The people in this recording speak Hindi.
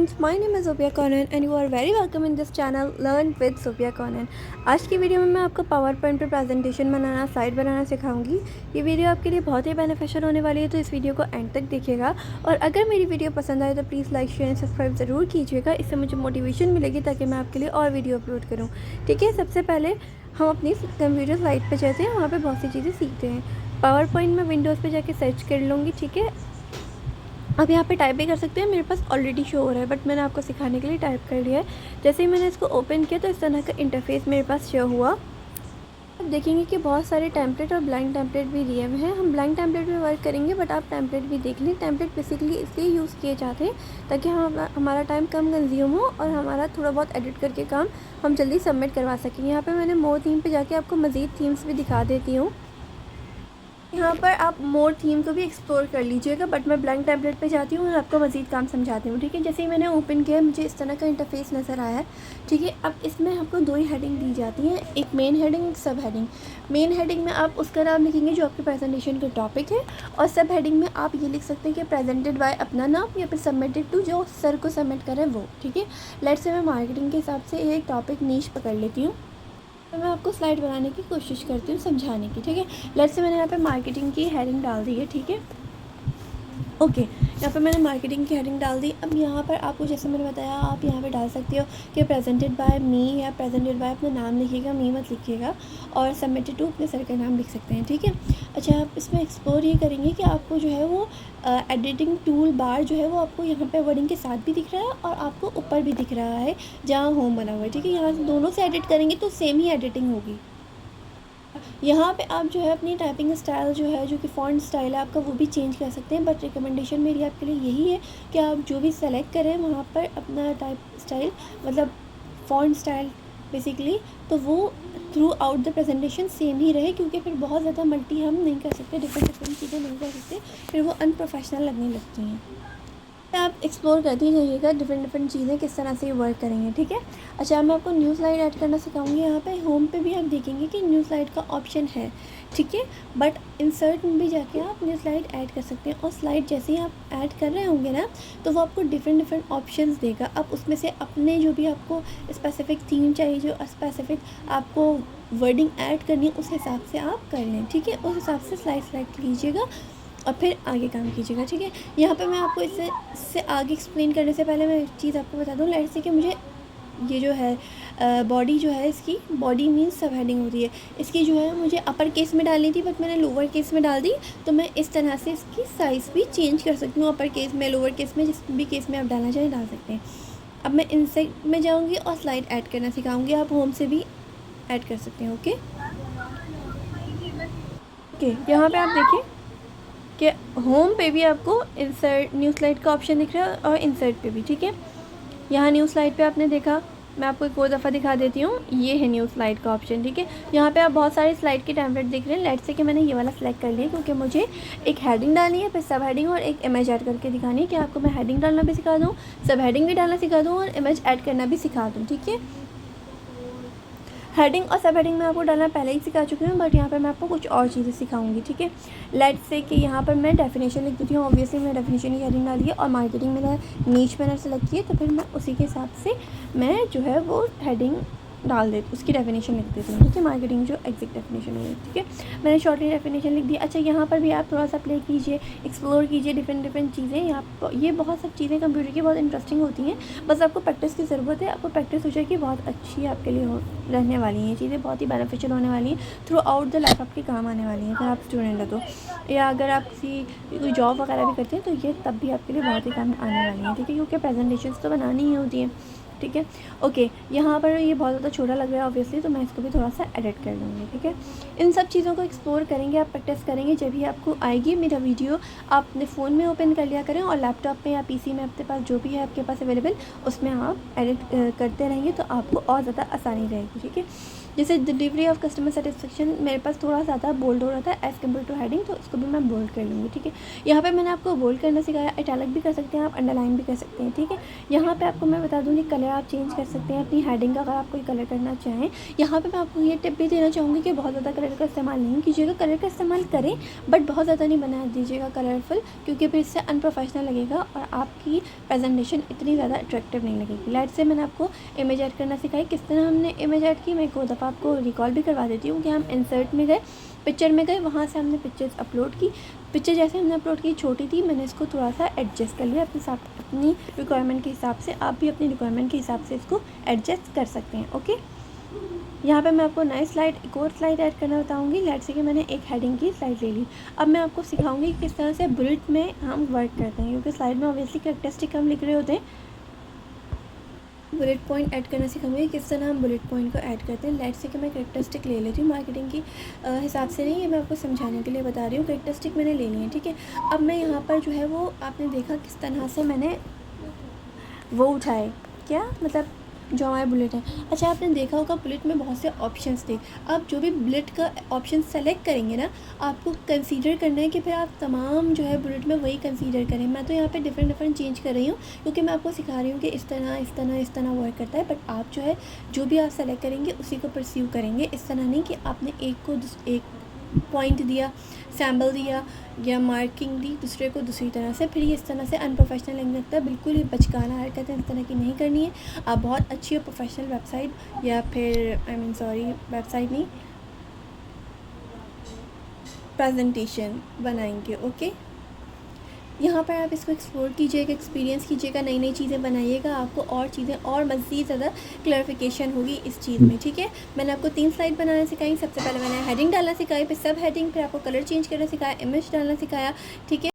friends, my name is Sophia Conan and you are very welcome in this channel Learn with Sophia Conan। आज की वीडियो में मैं आपको पावर पॉइंट पे प्रेजेंटेशन बनाना, स्लाइड बनाना सिखाऊंगी। ये वीडियो आपके लिए बहुत ही बेनिफिशियल होने वाली है, तो इस वीडियो को एंड तक देखिएगा। और अगर मेरी वीडियो पसंद आए तो please like share and subscribe ज़रूर कीजिएगा, इससे मुझे मोटिवेशन मिलेगी ताकि मैं आपके लिए और वीडियो अपलोड करूँ। ठीक है, सबसे पहले हम अपनी कंप्यूटर स्लाइड पर जाते हैं, वहाँ पर बहुत सी चीज़ें सीखते हैं। पावर पॉइंट में विंडोज़ पर जाके सर्च कर लूँगी। ठीक है, अब यहाँ पे टाइप भी कर सकते हैं, मेरे पास ऑलरेडी शो हो रहा है बट मैंने आपको सिखाने के लिए टाइप कर लिया है। जैसे ही मैंने इसको ओपन किया तो इस तरह का इंटरफेस मेरे पास शो हुआ। अब देखेंगे कि बहुत सारे टेम्पलेट और ब्लैंक टेम्पलेट भी दिए हुए हैं। हम ब्लैंक टेम्पलेट में वर्क करेंगे बट आप टेम्पलेट भी देख लें। टेम्पलेट बेसिकली इसलिए यूज़ किए जाते हैं ताकि हमारा टाइम कम कंज्यूम हो और हमारा थोड़ा बहुत एडिट करके काम हम जल्दी सबमिट करवा सकें। यहाँ पर मैंने मोर थीम पर जाके आपको मज़ीद थीम्स भी दिखा देती हूँ। यहाँ पर आप मोर थीम को भी एक्सप्लोर कर लीजिएगा, बट मैं ब्लैंक टेम्पलेट पे जाती हूँ और आपको मज़ीद काम समझाती हूँ। ठीक है, जैसे ही मैंने ओपन किया मुझे इस तरह का इंटरफेस नज़र आया है। ठीक है, अब इसमें आपको दो ही हेडिंग दी जाती हैं, एक मेन हेडिंग, एक सब हेडिंग। मेन हेडिंग में आप उसका नाम लिखेंगे जो आपके प्रेजेंटेशन का टॉपिक है, और सब हेडिंग में आप ये लिख सकते हैं कि प्रेजेंटेड बाय अपना नाम या फिर सबमिटेड टू जो सर को सबमिट करें वो। ठीक है, लेट्स से मैं मार्केटिंग के हिसाब से एक टॉपिक नीश पकड़ लेती हूँ। तो मैं आपको स्लाइड बनाने की कोशिश करती हूँ समझाने की। ठीक है, लेट्स से मैंने यहाँ पे मार्केटिंग की हेडिंग डाल दी है। ठीक है, ओके, यहाँ पे मैंने मार्केटिंग की हेडिंग डाल दी। अब यहाँ पर आपको जैसे मैंने बताया आप यहाँ पे डाल सकते हो कि प्रेजेंटेड बाय मी या प्रेजेंटेड बाय अपना नाम लिखिएगा, मी मत लिखिएगा, और सबमिटेड टू अपने सर का नाम लिख सकते हैं। ठीक है, अच्छा, आप इसमें एक्सप्लोर ये करेंगे कि आपको जो है वो एडिटिंग टूल बार जो है वो आपको यहाँ पे वर्डिंग के साथ भी दिख रहा है और आपको ऊपर भी दिख रहा है जहाँ होम बना हुआ है। ठीक है, यहाँ से दोनों से एडिट करेंगे तो सेम ही एडिटिंग होगी। यहाँ पे आप जो है अपनी टाइपिंग स्टाइल जो है, जो कि फ़ॉन्ट स्टाइल है आपका, वो भी चेंज कर सकते हैं, बट रिकमेंडेशन मेरी आपके लिए यही है कि आप जो भी सेलेक्ट करें वहाँ पर अपना टाइप स्टाइल मतलब फ़ॉन्ट स्टाइल बेसिकली, तो वो throughout the presentation same ही रहे, क्योंकि फिर बहुत ज़्यादा मल्टी हम नहीं कर सकते, डिफरेंट चीज़ें नहीं कर सकते, फिर वो अनप्रोफेशनल लगने लगती हैं। आप एक्सप्लोर करते ही जाइएगा डिफरेंट चीज़ें किस तरह से वर्क करेंगे। ठीक है, अच्छा, मैं आपको न्यू स्लाइड ऐड करना सिखाऊंगी। यहाँ पे होम पे भी आप देखेंगे कि न्यू स्लाइड का ऑप्शन है। ठीक है, बट इंसर्ट में भी जाके आप न्यू स्लाइड ऐड कर सकते हैं, और स्लाइड जैसे ही आप ऐड कर रहे होंगे ना तो वो आपको डिफरेंट ऑप्शंस देगा। आप उसमें से अपने जो भी आपको स्पेसिफिक थीम चाहिए, जो स्पेसिफिक आपको वर्डिंग ऐड करनी है, उस हिसाब से आप कर लें। ठीक है, उस हिसाब से स्लाइड सेलेक्ट कीजिएगा और फिर आगे काम कीजिएगा। ठीक है, यहाँ पे मैं आपको इससे आगे एक्सप्लेन करने से पहले मैं एक चीज़ आपको बता दूँ। लेट्स से कि मुझे ये जो है बॉडी जो है, इसकी बॉडी मीन्स सब हेडिंग होती है, इसकी जो है मुझे अपर केस में डालनी थी बट मैंने लोअर केस में डाल दी, तो मैं इस तरह से इसकी साइज़ भी चेंज कर सकती हूँ, अपर केस में, लोअर केस में, जिस भी केस में आप डालना चाहें डाल सकते हैं। अब मैं इंसर्ट में जाऊँगी और स्लाइड ऐड करना सिखाऊँगी, आप होम से भी ऐड कर सकते हैं। ओके, यहाँ पर आप देखिए कि होम पे भी आपको इंसर्ट न्यू स्लाइड का ऑप्शन दिख रहा है और इंसर्ट पे भी। ठीक है, यहाँ न्यू स्लाइड पे आपने देखा, मैं आपको एक और दफ़ा दिखा देती हूँ, ये है न्यू स्लाइड का ऑप्शन। ठीक है, यहाँ पे आप बहुत सारे स्लाइड के टेम्पलेट देख रहे हैं। लेट्स से कि मैंने ये वाला सेलेक्ट कर लिया क्योंकि मुझे एक हेडिंग डालनी है, फिर सब हेडिंग और एक इमेज ऐड करके दिखानी है कि आपको मैं हेडिंग डालना भी सिखा दूँ, सब हेडिंग भी डालना सिखा दूँ और इमेज ऐड करना भी सिखा दूँ। ठीक है, हेडिंग और सब हेडिंग में आपको डालना पहले ही सिखा चुकी हूँ, बट यहाँ पर मैं आपको कुछ और चीज़ें सिखाऊंगी। ठीक है, लेट्स से कि यहाँ पर मैं डेफिनेशन लिख देती हूँ। ऑब्वियसली मैंने डेफिनेशन की हेडिंग डाली है और मार्केटिंग मेरा नीच मैंने सेलेक्ट किया, तो फिर मैं उसी के हिसाब से मैं जो है वो हेडिंग डाल देती, उसकी डेफिनेशन लिख देती हूँ। ठीक है, मार्केटिंग जो एग्जैक्ट डेफिनेशन हुई। ठीक है, मैंने शॉर्टली डेफिनेशन लिख दी। अच्छा, यहाँ पर भी आप थोड़ा सा प्ले कीजिए, एक्सप्लोर कीजिए डिफरेंट चीज़ें। यहाँ ये बहुत सारी चीज़ें कंप्यूटर की बहुत इंटरेस्टिंग होती हैं, बस आपको प्रैक्टिस की ज़रूरत है। आपको प्रैक्टिस हो जाए कि बहुत अच्छी आपके लिए रहने वाली हैं चीज़ें, बहुत ही बेनिफिशियल होने वाली हैं, थ्रू आउट द लाइफ आपके काम आने वाली हैं। अगर आप स्टूडेंट हैं तो, या अगर आप कोई जॉब वगैरह भी करते हैं तो ये तब भी आपके लिए बहुत ही काम आने वाली हैं। ठीक है, क्योंकि प्रेजेंटेशन तो बनानी ही होती हैं। ठीक है, ओके, यहाँ पर ये बहुत ज़्यादा छोटा लग रहा है ऑब्वियसली, तो मैं इसको भी थोड़ा सा एडिट कर लूँगी। ठीक है, इन सब चीज़ों को एक्सप्लोर करेंगे, आप प्रैक्टिस करेंगे, जब भी आपको आएगी मेरा वीडियो आप अपने फ़ोन में ओपन कर लिया करें, और लैपटॉप में या पीसी में आपके पास जो भी है आपके पास अवेलेबल, उसमें आप एडिट करते रहेंगे तो आपको और ज़्यादा आसानी रहेगी। ठीक है, जैसे डिलीवरी ऑफ कस्टमर सेटिस्फेक्शन मेरे पास थोड़ा ज़्यादा बोल्ड हो रहा था एज़ कम्पेयर टू हेडिंग, तो उसको भी मैं बोल्ड कर लूँगी। ठीक है, यहाँ पे मैंने आपको बोल्ड करना सिखाया, इटैलिक भी कर सकते हैं आप, अंडरलाइन भी कर सकते हैं। ठीक है, यहाँ पे आपको मैं बता दूँगी कलर आप चेंज कर सकते हैं अपनी हेडिंग का, अगर आप कोई कलर करना चाहें। यहाँ पे मैं आपको ये टिप भी देना चाहूँगी कि बहुत ज़्यादा कलर का इस्तेमाल नहीं कीजिएगा, कलर का इस्तेमाल करें बट बहुत ज़्यादा नहीं बना दीजिएगा कलरफुल, क्योंकि फिर इससे अनप्रोफेशनल लगेगा और आपकी प्रेजेंटेशन इतनी ज़्यादा अट्रैक्टिव नहीं लगेगी। लाइट से मैंने आपको इमेज ऐड करना सिखाई, किस तरह हमने इमेज ऐड की मैं एक और दफ़ा आपको रिकॉल भी करवा देती हूँ कि हम इंसर्ट में गए, पिक्चर में गए, वहाँ से हमने पिक्चर्स अपलोड की। पिक्चर जैसे हमने अपलोड की छोटी थी, मैंने इसको थोड़ा सा एडजस्ट कर लिया अपनी रिक्वायरमेंट के हिसाब से। आप भी अपनी रिक्वायरमेंट के हिसाब से इसको एडजस्ट कर सकते हैं। ओके, यहाँ पे मैं आपको नई स्लाइड, एक और स्लाइड ऐड करना बताऊँगी। लेट्स से कि मैंने एक हेडिंग की स्लाइड ले ली। अब मैं आपको सिखाऊंगी कि किस तरह से बुलेट में हम वर्क करते हैं, क्योंकि स्लाइड में ऑब्वियसली कैरेक्टरिस्टिक हम लिख रहे होते हैं। बुलेट पॉइंट ऐड करना सिखाऊंगी, किस तरह हम बुलेट पॉइंट को ऐड करते हैं। लेट्स से कि मैं कैरेक्टरिस्टिक ले लेती हूँ, मार्केटिंग की हिसाब से नहीं, ये मैं आपको समझाने के लिए बता रही हूँ। कैरेक्टरिस्टिक मैंने ले ली है। ठीक है, अब मैं यहाँ पर जो है वो आपने देखा किस तरह से मैंने वो उठाए, क्या मतलब जो हमारे बुलेट है। अच्छा, आपने देखा होगा बुलेट में बहुत से ऑप्शंस थे। आप जो भी बुलेट का ऑप्शन सेलेक्ट करेंगे ना, आपको कंसीडर करना है कि फिर आप तमाम जो है बुलेट में वही कंसीडर करें। मैं तो यहाँ पे डिफरेंट चेंज कर रही हूँ, क्योंकि मैं आपको सिखा रही हूँ कि इस तरह वर्क करता है। बट आप जो है जो भी आप सेलेक्ट करेंगे उसी को परस्यू करेंगे। इस तरह नहीं कि आपने एक पॉइंट दिया, सैम्बल दिया या मार्किंग दी दूसरे को दूसरी तरह से, फिर ये इस तरह से अनप्रोफेशनल लगने लगता है। बिल्कुल ही बचकाना हरकत है, इस तरह की नहीं करनी है। आप बहुत अच्छी और प्रोफेशनल वेबसाइट या फिर वेबसाइट नहीं, प्रेजेंटेशन बनाएंगे। ओके, यहाँ पर आप इसको एक्सप्लोर कीजिएगा, एक्सपीरियंस कीजिएगा, नई चीज़ें बनाइएगा, आपको और चीज़ें और मज़ीद ज़्यादा क्लैरिफिकेशन होगी इस चीज़ में। ठीक है, मैंने आपको 3 स्लाइड बनाना सिखाई। सबसे पहले मैंने हेडिंग डालना सिखाई, फिर सब हेडिंग, फिर आपको कलर चेंज करना सिखाया, इमेज डालना सिखाया। ठीक है।